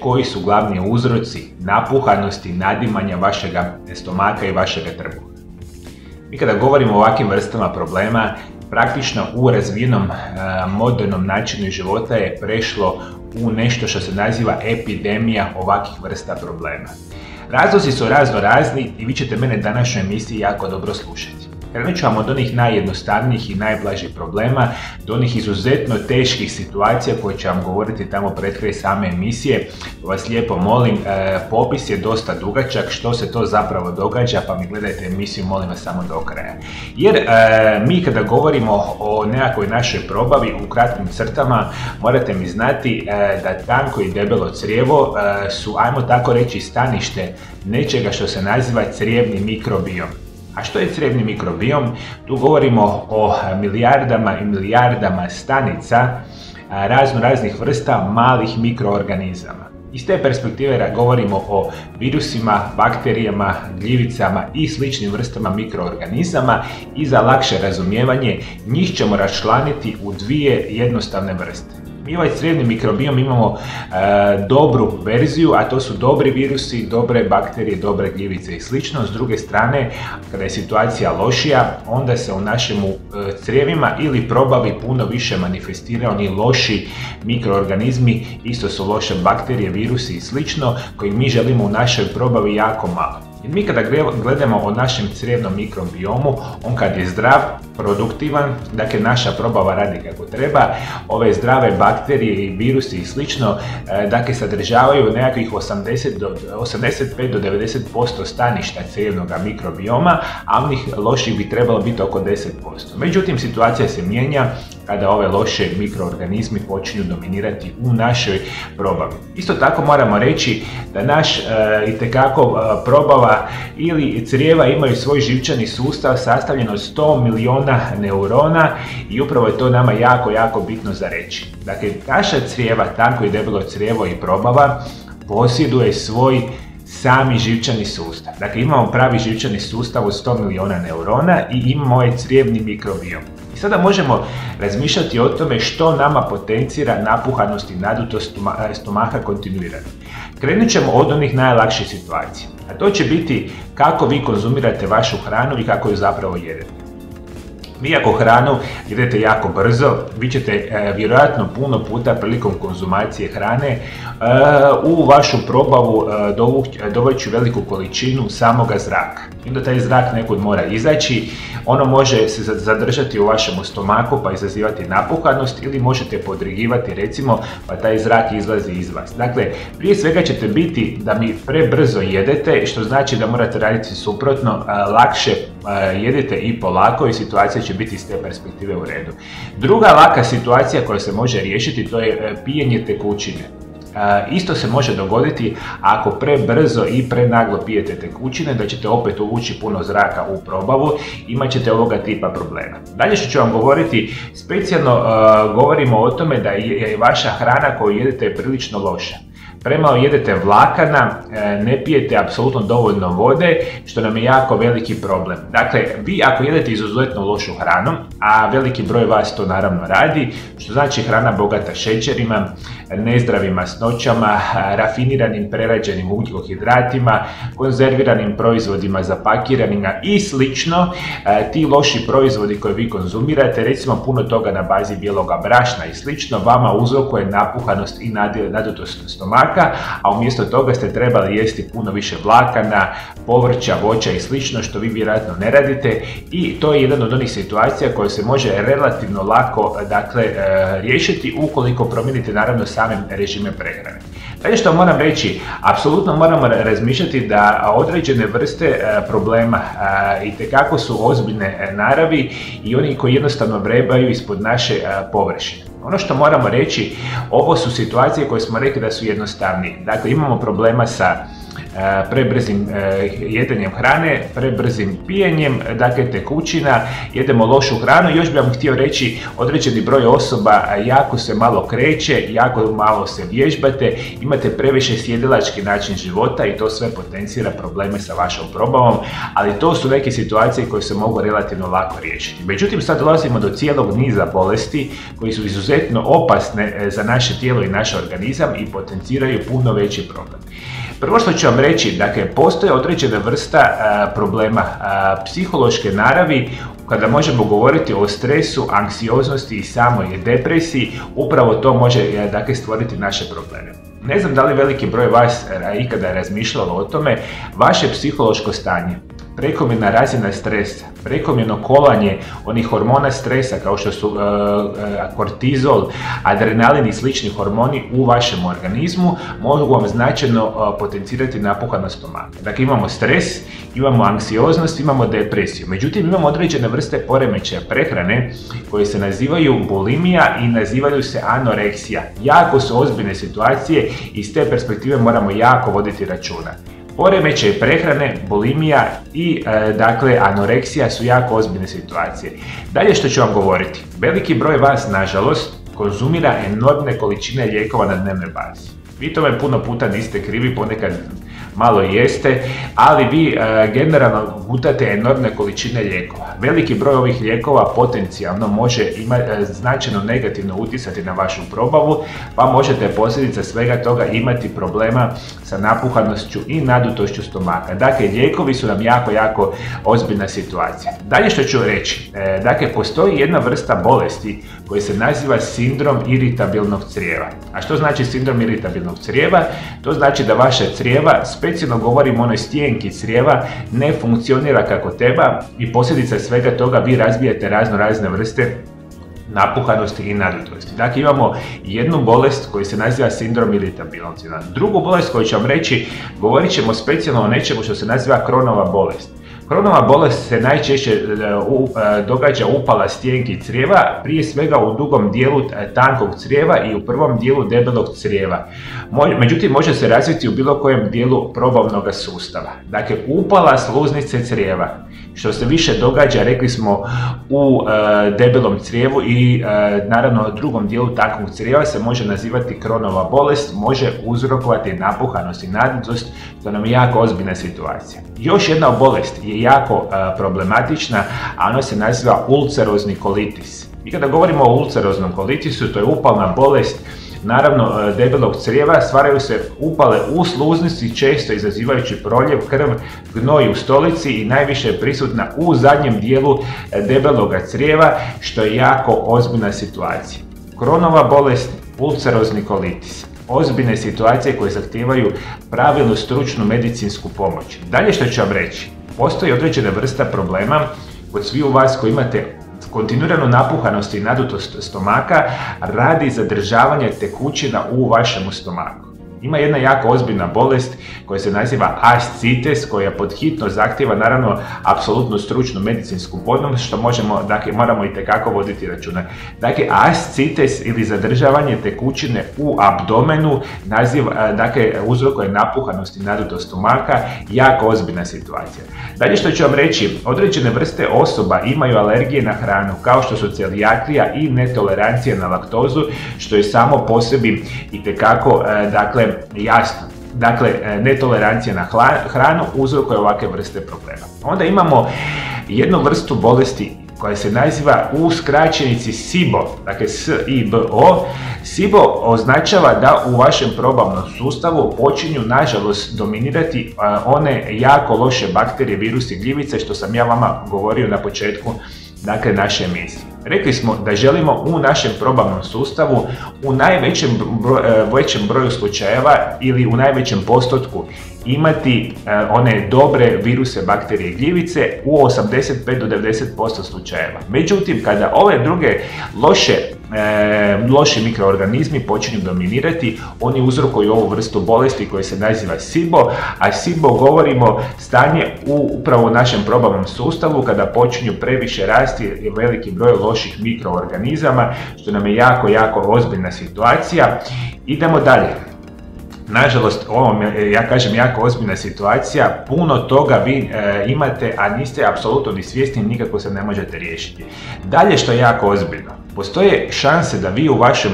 koji su glavni uzroci napuhanosti, nadimanja vašega stomaka i vašega trbuha. Mi kada govorimo o ovakvim vrstama problema, praktično u razvijenom modernom načinu života je prešlo u nešto što se naziva epidemija ovakvih vrsta problema. Razlozi su razno razni i vi ćete mene današnjoj emisiji jako dobro slušati. Krenut ću vam od onih najjednostavnijih i najblažih problema do onih izuzetno teških situacija koje ću vam govoriti tamo pred kraj same emisije. Vas lijepo molim, popis je dosta dugačak, što se to zapravo događa, pa mi gledajte emisiju, molim vas, samo do kraja. Jer mi kada govorimo o nekakvoj našoj probavi, u kratkim crtama, morate mi znati da tanko i debelo crijevo su, ajmo tako reći, stanište nečega što se naziva crijevni mikrobiom. A što je crijevni mikrobiom? Tu govorimo o milijardama i milijardama stanica raznih vrsta malih mikroorganizama. Iz te perspektive govorimo o virusima, bakterijama, gljivicama i sličnim vrstama mikroorganizama i za lakše razumijevanje njih ćemo raščlaniti u dvije jednostavne vrste. Mi ovaj crijevni mikrobiom imamo dobru verziju, a to su dobri virusi, dobre bakterije, dobre gljivice i slično. S druge strane, kada je situacija lošija, onda se u našim crijevima ili probavi puno više manifestiraju oni loši mikroorganizmi, isto su loše bakterije, virusi i slično, koji mi želimo u našoj probavi jako malo. Jer mi kada gledamo o našem crijevnom mikrobiomu, on kad je zdrav, produktivan, dakle naša probava radi kako treba, ove zdrave bakterije i virusi i slično, dakle sadržavaju nekakvih 85 do 90% staništa crijevnog mikrobioma, a onih loših bi trebalo biti oko 10%. Međutim, situacija se mijenja kada ove loše mikroorganizmi počinju dominirati u našoj probavi. Isto tako moramo reći da naš itekako probava ili crijeva imaju svoj živčani sustav sastavljen od 100 miliona neurona i upravo je to nama jako bitno za reći. Dakle, naša crijeva, tanko i debelo crijevo i probava posjeduje svoj sami živčani sustav. Dakle, imamo pravi živčani sustav od 100 miliona neurona i imamo ovaj crijevni mikrobiom. I sada možemo razmišljati o tome što nama potencira napuhanost i nadutost stomaha kontinuirano. Krenut ćemo od onih najlakših situacija, a to će biti kako vi konzumirate vašu hranu i kako ju zapravo jedete. Vi ako hranu jedete jako brzo, vi ćete vjerojatno puno puta prilikom konzumacije hrane u vašu probavu dovući veliku količinu samoga zraka. I onda taj zrak nekud mora izaći, ono može se zadržati u vašem stomaku pa izazivati napuhanost ili možete podrigivati recimo pa taj zrak izlazi iz vas. Dakle, prije svega ćete biti da mi prebrzo jedete, što znači da morate raditi suprotno, lakše jedete i polako i situacija će biti iz te perspektive u redu. Druga laka situacija koja se može riješiti to je pijenje tekućine. Isto se može dogoditi ako prebrzo i prenaglo pijete tekućine, da ćete opet uvući puno zraka u probavu, imat ćete ovoga tipa problema. Dalje što ću vam govoriti, specijalno govorimo o tome da je vaša hrana koju jedete prilično loša. Premalo jedete vlakana, ne pijete apsolutno dovoljno vode, što nam je jako veliki problem. Dakle, vi ako jedete izuzetno lošu hranu, a veliki broj vas to naravno radi, što znači hrana bogata šećerima, nezdravim masnoćama, rafiniranim prerađenim ugljikohidratima, konzerviranim proizvodima, zapakiranima i slično, ti loši proizvodi koje vi konzumirate, recimo puno toga na bazi bijeloga brašna i slično, vama uzrokuje napuhanost i nadutost stomaka, a umjesto toga ste trebali jesti puno više vlakana, povrća, voća i slično, što vi vjerojatno ne radite i to je jedan od onih situacija koje se može relativno lako riješiti ukoliko promijenite naravno same režime prehrane. Dalje što moram reći, apsolutno moramo razmišljati da određene vrste problema itekako su ozbiljne naravi i oni koji jednostavno vrebaju ispod naše površine. Ono što moramo reći, ovo su situacije koje smo rekli da su jednostavnije. Dakle, imamo problema sa prebrzim jedenjem hrane, prebrzim pijenjem, dakle tekućina, jedemo lošu hranu. Još bih vam htio reći, određeni broj osoba jako se malo kreće, jako malo se vježbate, imate previše sjedilački način života i to sve potencira probleme sa vašom probavom, ali to su neke situacije koje se mogu relativno lako riješiti. Međutim, sad dolazimo do cijelog niza bolesti koji su izuzetno opasne za naše tijelo i naš organizam i potenciraju puno veći problem. Prvo što ću vam reći, dakle, postoje određena vrsta problema psihološke naravi kada možemo govoriti o stresu, anksioznosti i samoj depresiji. Upravo to može, dakle, stvoriti naše probleme. Ne znam da li veliki broj vas ikada razmišljalo o tome, vaše psihološko stanje, prekomjerna razina stresa, prekomjerno kolanje onih hormona stresa kao što su kortizol, adrenalin i slični hormoni u vašem organizmu mogu vam značajno potencirati napuhanost stomaka. Dakle, imamo stres, imamo anksioznost, imamo depresiju. Međutim, imamo određene vrste poremećaja prehrane koje se nazivaju bulimija i nazivaju se anoreksija. Jako su ozbiljne situacije i iz te perspektive moramo jako voditi računa. Poremećaj prehrane, bulimija i dakle anoreksija su jako ozbiljne situacije. Dalje što ću vam govoriti, veliki broj vas nažalost konzumira enormne količine lijekova na dnevnoj bazi. Vi tome puno puta niste krivi, ponekad malo jeste, ali vi generalno gutate enormne količine lijekova. Veliki broj ovih lijekova potencijalno može značajno negativno utjecati na vašu probavu, pa možete posljedica svega toga imati problema sa napuhanošću i nadutošću stomaka. Dakle, lijekovi su nam jako ozbiljna situacija. Dalje što ću reći, dakle, postoji jedna vrsta bolesti koja se naziva sindrom iritabilnog crijeva. A što znači sindrom iritabilnog crijeva? To znači da vaše crijeva, specijalno govorim o onoj stijenki crijeva, ne funkcionira kako treba i posljedica svega toga vi razvijate razne vrste napuhanosti i nadutosti. Dakle, imamo jednu bolest koja se naziva sindrom iritabilnog crijeva. Drugu bolest koju ću vam reći, govorit ćemo specijalno o nečemu što se naziva Crohnova bolest. Crohnova bolest se najčešće događa upala stijenki crijeva, prije svega u dugom dijelu tankog crijeva i u prvom dijelu debelog crijeva. Međutim, može se razviti u bilo kojem dijelu probavnog sustava. Dakle, upala sluznice crijeva, što se više događa, rekli smo, u debelom crijevu i naravno drugom dijelu tankog crijeva se može nazivati Crohnova bolest, može uzrokovati napuhanost i nadutost, što nam je jako ozbiljna situacija. Još jedna bolest je jako problematična, a ona se naziva ulcerozni kolitis. I kada govorimo o ulceroznom kolitisu, to je upalna bolest, naravno debelog crijeva, stvaraju se upale u sluznici, često izazivajući proljev, krv, gnoj u stolici i najviše je prisutna u zadnjem dijelu debelog crijeva, što je jako ozbiljna situacija. Crohnova bolest, ulcerozni kolitis. Ozbiljne situacije koje zahtijevaju pravilnu stručnu medicinsku pomoć. Dalje što ću vam reći, postoji određena vrsta problema kod svih vas koji imate kontinuiranu napuhanost i nadutost stomaka radi zadržavanja tekućina u vašem stomaku. Ima jedna jako ozbiljna bolest koja se naziva ascites, koja pod hitno zahtjeva naravno apsolutnu stručnu medicinsku pomoć, što moramo itekako voditi računa. Dakle, ascites ili zadržavanje tekućine u abdomenu uzrokuje napuhanost i nadutost stomaka, jako ozbiljna situacija. Dalje što ću vam reći, određene vrste osoba imaju alergije na hranu, kao što su celijakija i netolerancija na laktozu, što je samo po sebi itekako jasno. Dakle, netolerancija na hranu uzrokuje ovakve vrste problema. Onda imamo jednu vrstu bolesti koja se naziva u skraćenici SIBO, dakle SIBO. SIBO označava da u vašem probavnom sustavu počinju, nažalost, dominirati one jako loše bakterije, virusi, gljivice, što sam ja vama govorio na početku naše emisije. Rekli smo da želimo u našem probavnom sustavu u najvećem broju slučajeva ili u najvećem postotku imati one dobre viruse, bakterije i gljivice u 85 do 90% slučajeva. Međutim, kada ove druge loši mikroorganizmi počinju dominirati, oni uzrokuju ovu vrstu bolesti koja se naziva SIBO, a SIBO govorimo stanje upravo u našem probavnom sustavu kada počinju previše rasti veliki broj loših mikroorganizama, što nam je jako ozbiljna situacija. Idemo dalje. Nažalost, ovo ja kažem jako ozbiljna situacija, puno toga vi imate, a niste apsolutno ni svjesni, nikako se ne možete riješiti. Dalje što je jako ozbiljno, postoje šanse da vi u vašem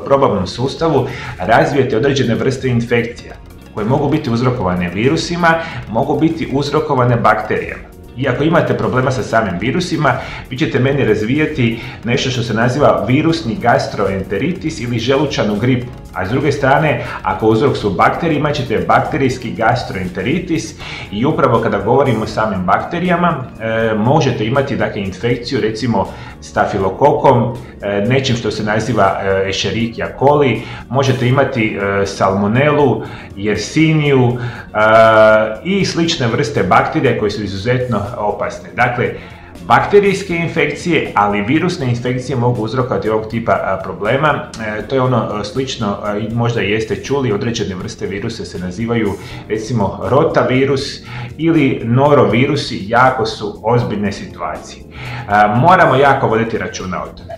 probavnom sustavu razvijete određene vrste infekcija koje mogu biti uzrokovane virusima, mogu biti uzrokovane bakterijama. I ako imate problema sa samim virusima, vi ćete meni razvijati nešto što se naziva virusni gastroenteritis ili želučanu gripu. A s druge strane, ako uzrok su bakterije, imat ćete bakterijski gastroenteritis i upravo kada govorimo o samim bakterijama, možete imati dakle, infekciju recimo stafilokokom, nečim što se naziva Escherichia coli, možete imati salmonelu, yersiniju i slične vrste bakterija koje su izuzetno opasne. Dakle, bakterijske infekcije, ali virusne infekcije mogu uzrokovati ovog tipa problema. To je ono slično, možda jeste čuli, određene vrste virusa se nazivaju recimo rotavirus ili norovirusi, jako su ozbiljne situacije. Moramo jako voditi računa o tome.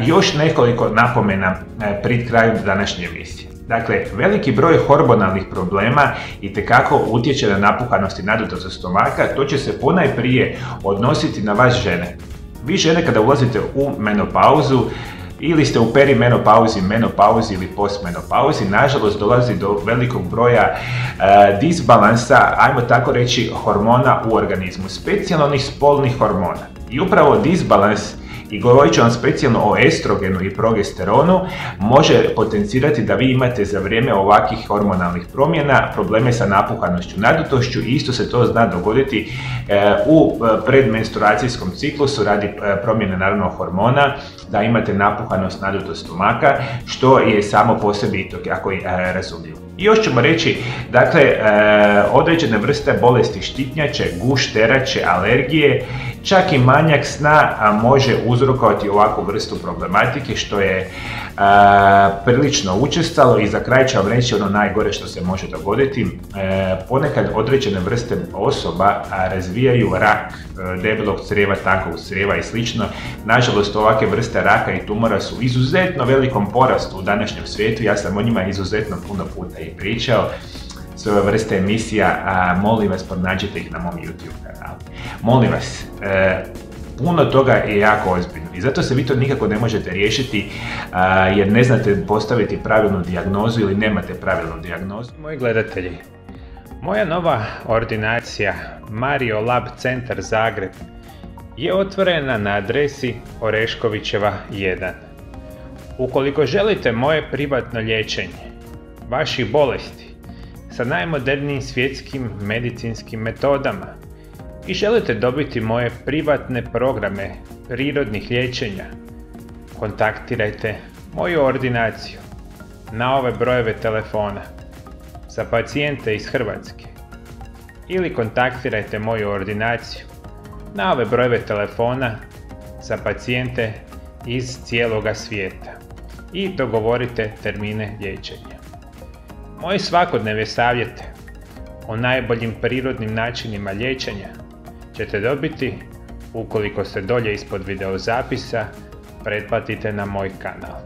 Još nekoliko napomena pred krajem današnje emisije. Dakle, veliki broj hormonalnih problema itekako utječe na napuhanost i nadutost stomaka, to će se ponajprije odnositi na vas žene. Vi žene kada ulazite u menopauzu ili ste u perimenopauzi, menopauzi ili postmenopauzi, nažalost dolazi do velikog broja disbalansa, ajmo tako reći, hormona u organizmu, specijalno onih spolnih hormona. I upravo disbalans, i govorit ću vam specijalno o estrogenu i progesteronu, može potencirati da vi imate za vrijeme ovakvih hormonalnih promjena probleme sa napuhanošću, nadutošću i isto se to zna dogoditi u predmenstruacijskom ciklusu radi promjene naravno hormona, da imate napuhanost, nadutost stomaka, što je samo po sebi jako razumljivo. I još ćemo reći, dakle, određene vrste bolesti štitnjače, gušterače, alergije, čak i manjak sna može uzrokovati ovakvu vrstu problematike, što je prilično učestalo. I za kraj ću vam reći ono najgore što se može dogoditi. Ponekad određene vrste osoba razvijaju rak debelog crijeva, tankog crijeva i slično. Nažalost, ovakve vrste raka i tumora su u izuzetno velikom porastu u današnjem svijetu. Ja sam o njima izuzetno puno puta i pričao. Sve ove vrste emisija, molim vas, pronađite ih na mom YouTube kanalu. Molim vas, puno toga je jako ozbiljno i zato se vi to nikako ne možete riješiti jer ne znate postaviti pravilnu dijagnozu ili nemate pravilnu dijagnozu. Moji gledatelji, moja nova ordinacija Mario Lab Centar Zagreb je otvorena na adresi Oreškovićeva 1. Ukoliko želite moje privatno liječenje vaših bolesti sa najmodernijim svjetskim medicinskim metodama i želite dobiti moje privatne programe prirodnih liječenja, kontaktirajte moju ordinaciju na ove brojeve telefona za pacijente iz Hrvatske ili kontaktirajte moju ordinaciju na ove brojeve telefona za pacijente iz cijeloga svijeta i dogovorite termine liječenja. Moje svakodnevne savjete o najboljim prirodnim načinima liječenja ćete dobiti ukoliko se dolje ispod videozapisa pretplatite na moj kanal.